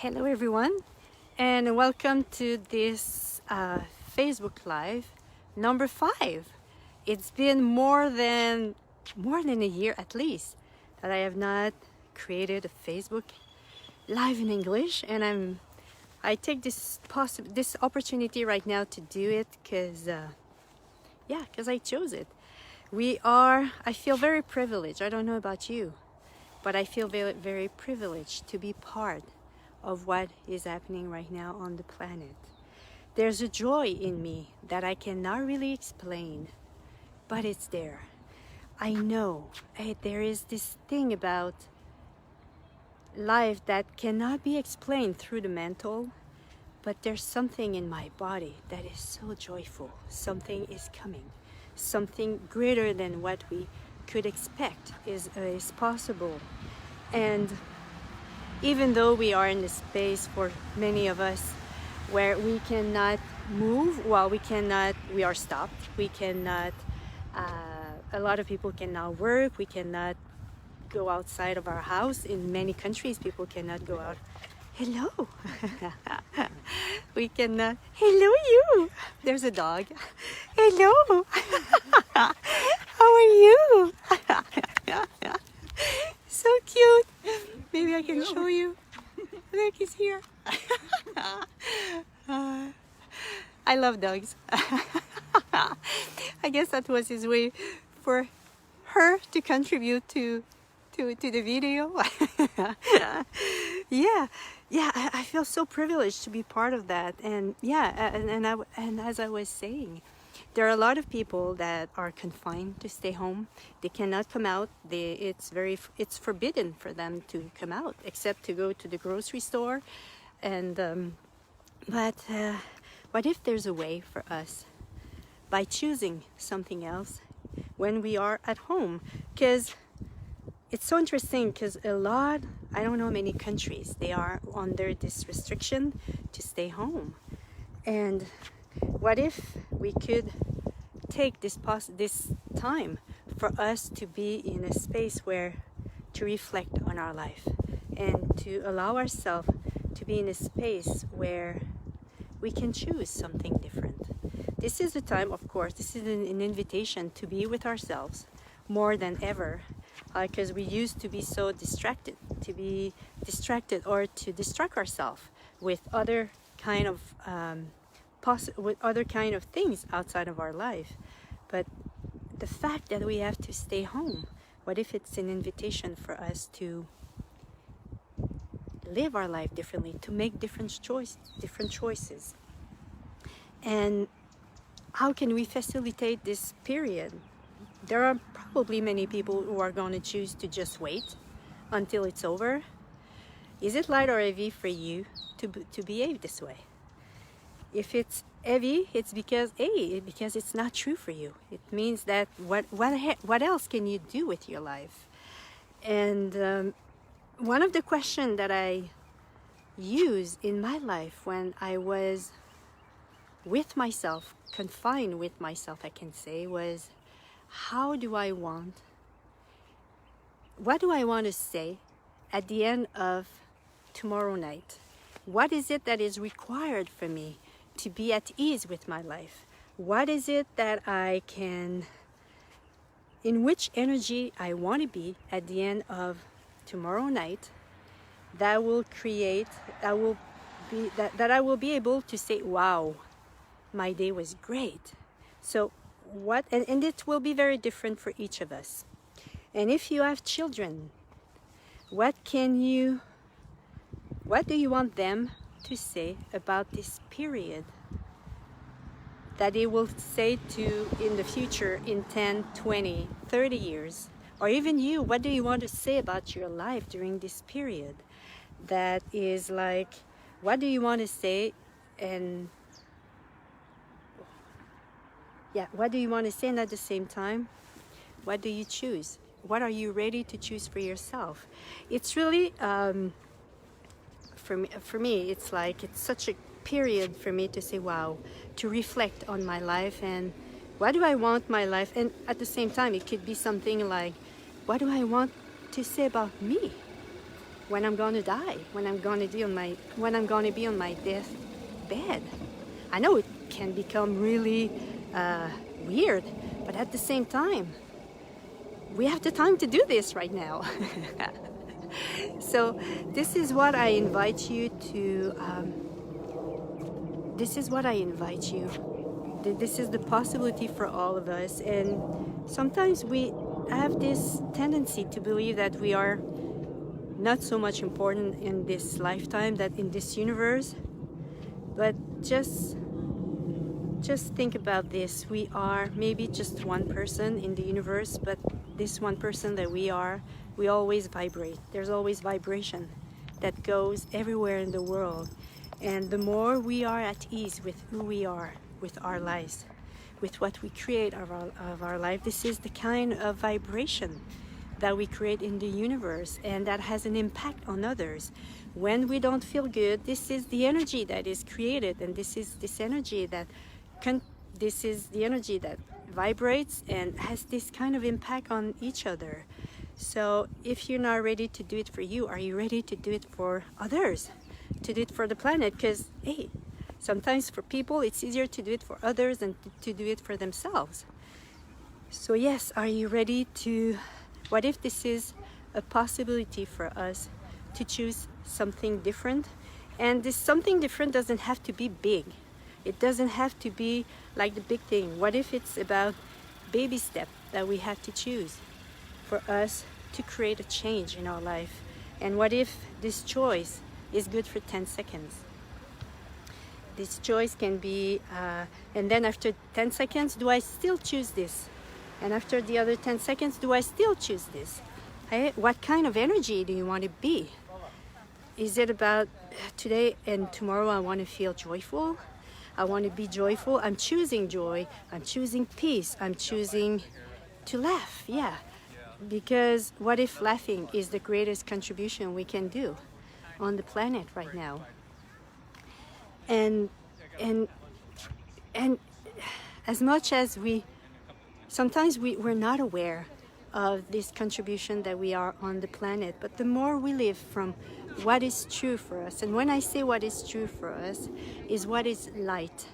Hello everyone, and welcome to this Facebook Live number 5. It's been more than a year at least that I have not created a Facebook Live in English, and I take this opportunity right now to do it because I chose it. I feel very privileged. I don't know about you, but I feel very, very privileged to be part of what is happening right now on the planet. There's a joy in me that I cannot really explain, but it's there. I know there is this thing about life that cannot be explained through the mental, but there's something in my body that is so joyful. Something is coming. Something greater than what we could expect is possible. And even though we are in a space for many of us where we cannot move, we are stopped. We cannot, a lot of people cannot work. We cannot go outside of our house. In many countries, people cannot go out. Hello. We cannot. Hello, you. There's a dog. Hello. How are you? So cute. Maybe I can show you. Look, he's here. I love dogs. I guess that was his way for her to contribute to the video. I feel so privileged to be part of that. And and as I was saying, there are a lot of people that are confined to stay home. They cannot come out. It's forbidden for them to come out except to go to the grocery store. And but what if there's a way for us by choosing something else when we are at home? Because it's so interesting, because I don't know many countries, they are under this restriction to stay home. And what if we could take this time for us to be in a space to reflect on our life and to allow ourselves to be in a space where we can choose something different. This is the time, of course, this is an invitation to be with ourselves more than ever, because we used to be so distracted, or to distract ourselves with other kind of things outside of our life. But the fact that we have to stay home, what if it's an invitation for us to live our life differently, to make different choices? And how can we facilitate this period? There are probably many people who are going to choose to just wait until it's over. Is it light or heavy for you to behave this way? If it's heavy, it's because it's not true for you. It means that what else can you do with your life? And one of the questions that I used in my life when I was with myself, confined with myself, I can say, was what do I want to say at the end of tomorrow night? What is it that is required for me to be at ease with my life? What is it that in which energy I want to be at the end of tomorrow night that I will be able to say, wow, my day was great. So and it will be very different for each of us. And if you have children, what do you want them to say about this period that they will say to in the future, in 10, 20, 30 years? Or even you, what do you want to say about your life during this period? That is like, what do you want to say? And what do you want to say? And at the same time, what do you choose? What are you ready to choose for yourself? It's really, for me, it's like, it's such a period for me to say, wow, to reflect on my life and what do I want my life? And at the same time, it could be something like, what do I want to say about me? when I'm gonna die, when I'm gonna be on my death bed. I know it can become really weird, but at the same time, we have the time to do this right now. So this is what I invite you to. This is what I invite you. This is the possibility for all of us, and sometimes we have this tendency to believe that we are not so much important in this lifetime, that in this universe. But just think about this. We are maybe just one person in the universe, but this one person that we are, we always vibrate. There's always vibration that goes everywhere in the world. And the more we are at ease with who we are, with our lives, with what we create of our life, this is the kind of vibration that we create in the universe, and that has an impact on others. When we don't feel good, this is the energy that is created, and this is the energy that vibrates and has this kind of impact on each other. So if you're not ready to do it for you, are you ready to do it for others, to do it for the planet? Because hey, sometimes for people it's easier to do it for others than to do it for themselves. So yes, are you ready to, what if this is a possibility for us to choose something different? And this something different doesn't have to be big. It doesn't have to be like the big thing. What if it's about baby step that we have to choose for us to create a change in our life? And what if this choice is good for 10 seconds? This choice can be, and then after 10 seconds, do I still choose this? And after the other 10 seconds, do I still choose this? Hey, what kind of energy do you want to be? Is it about today and tomorrow I want to feel joyful? I want to be joyful. I'm choosing joy. I'm choosing peace. I'm choosing to laugh. Yeah. Because what if laughing is the greatest contribution we can do on the planet right now? And as much as sometimes we're not aware of this contribution that we are on the planet, but the more we live from what is true for us, and when I say what is true for us, is what is light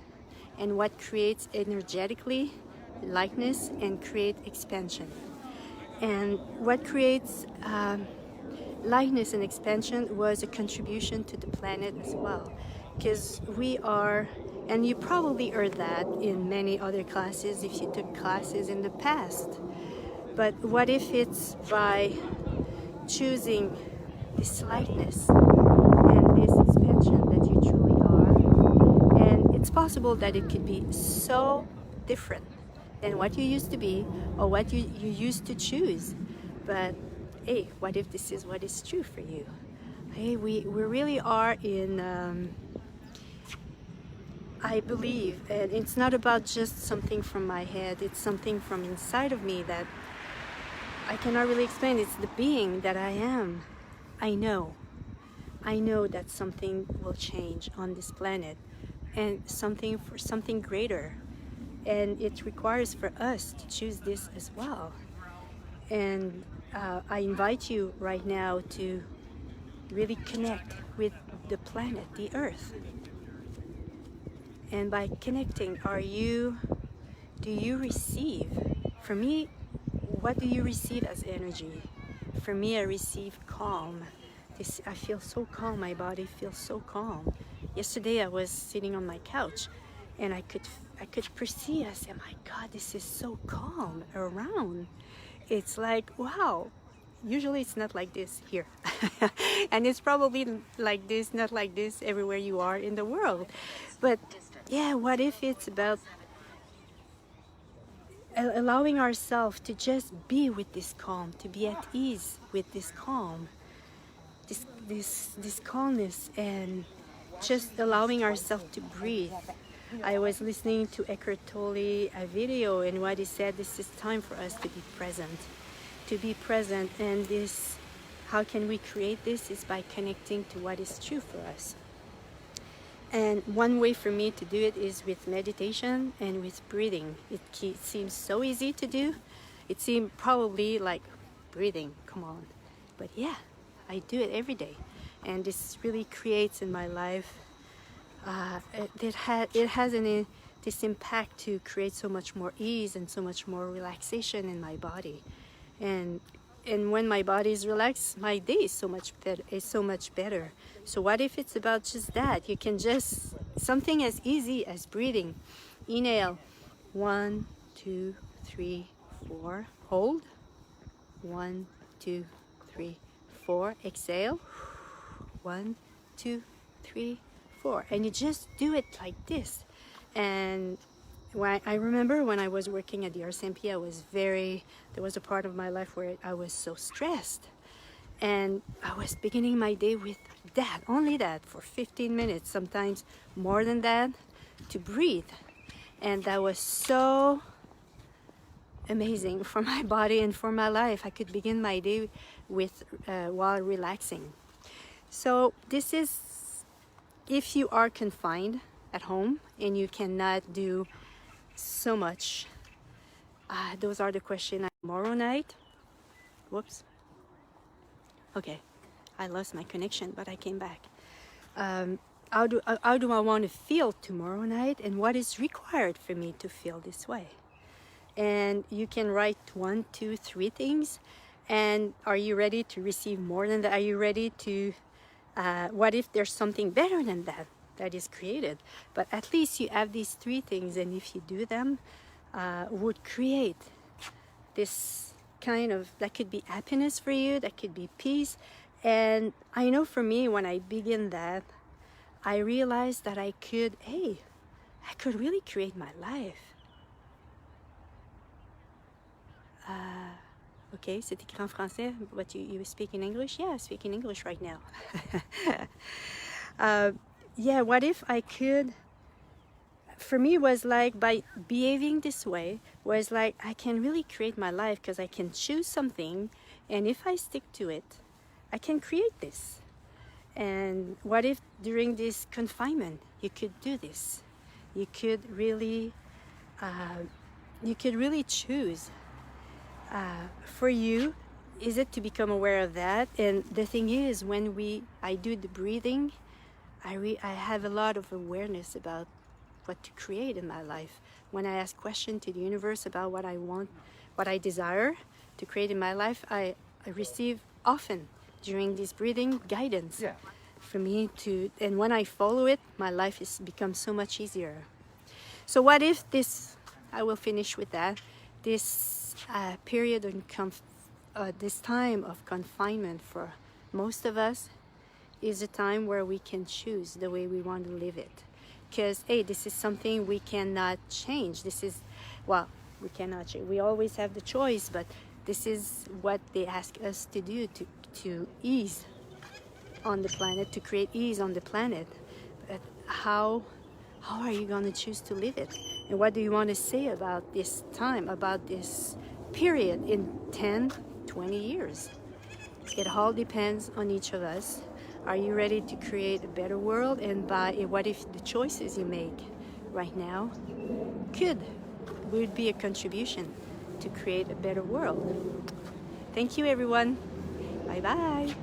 and what creates energetically lightness and create expansion. And what creates lightness and expansion was a contribution to the planet as well. Because we are, and you probably heard that in many other classes if you took classes in the past. But what if it's by choosing this lightness and this expansion that you truly are? And it's possible that it could be so different than what you used to be or what you used to choose. But hey, what if this is what is true for you? Hey, we really are in, I believe, and it's not about just something from my head, it's something from inside of me that I cannot really explain. It's the being that I am. I know that something will change on this planet, and something for something greater. And it requires for us to choose this as well. And I invite you right now to really connect with the planet, the Earth. And by connecting, do you receive? For me, what do you receive as energy? For me, I receive calm. I feel so calm, my body feels so calm. Yesterday I was sitting on my couch and I could perceive, I said, my God, this is so calm around. It's like, wow, usually it's not like this here. And it's probably like this, not like this everywhere you are in the world. But yeah, what if it's about allowing ourselves to just be with this calm, to be at ease with this calm, this calmness, and just allowing ourselves to breathe. I was listening to Eckhart Tolle, a video, and what he said, this is time for us to be present. To be present, and this, how can we create this, is by connecting to what is true for us. And one way for me to do it is with meditation and with breathing. It seems so easy to do. It seems probably like breathing, come on. But yeah, I do it every day, and this really creates in my life. It has this impact to create so much more ease and so much more relaxation in my body, and when my body is relaxed, my day is so much better. So what if it's about just that? You can just something as easy as breathing. Inhale, 1, 2, 3, 4. Hold, 1, 2, 3, 4. Exhale, 1, 2, 3, 4. And you just do it like this. And I remember when I was working at the RCMP, there was a part of my life where I was so stressed. And I was beginning my day with that, only that, for 15 minutes, sometimes more than that, to breathe. And that was so amazing for my body and for my life. I could begin my day with while relaxing. So this is, if you are confined at home and you cannot do so much, those are the questions. Tomorrow night, whoops. Okay, I lost my connection, but I came back. How do I want to feel tomorrow night, and what is required for me to feel this way? And you can write 1, 2, 3 things. And are you ready to receive more than that? Are you ready to, what if there's something better than that is created? But at least you have these 3 things, and if you do them, would create this kind of, that could be happiness for you, that could be peace. And I know for me, when I begin that, I realized that I could really create my life. Okay, c'est écrit en français, but you speak in English? Yeah, I speak in English right now. Yeah, what if I could, for me was like, by behaving this way, was like I can really create my life, because I can choose something, and if I stick to it, I can create this. And what if during this confinement you could do this? You could really choose. For you, is it to become aware of that? And the thing is, when I do the breathing, I have a lot of awareness about what to create in my life. When I ask questions to the universe about what I want, what I desire to create in my life, I receive often during this breathing guidance for me to, and when I follow it, my life has become so much easier. So what if this, I will finish with that, this period of this time of confinement for most of us is a time where we can choose the way we want to live it. Because, hey, this is something we cannot change. We cannot change. We always have the choice, but this is what they ask us to do, to ease on the planet, to create ease on the planet. But how are you going to choose to live it? And what do you want to say about this time, about this period in 10, 20 years? It all depends on each of us. Are you ready to create a better world? And what if the choices you make right now would be a contribution to create a better world? Thank you, everyone. Bye-bye.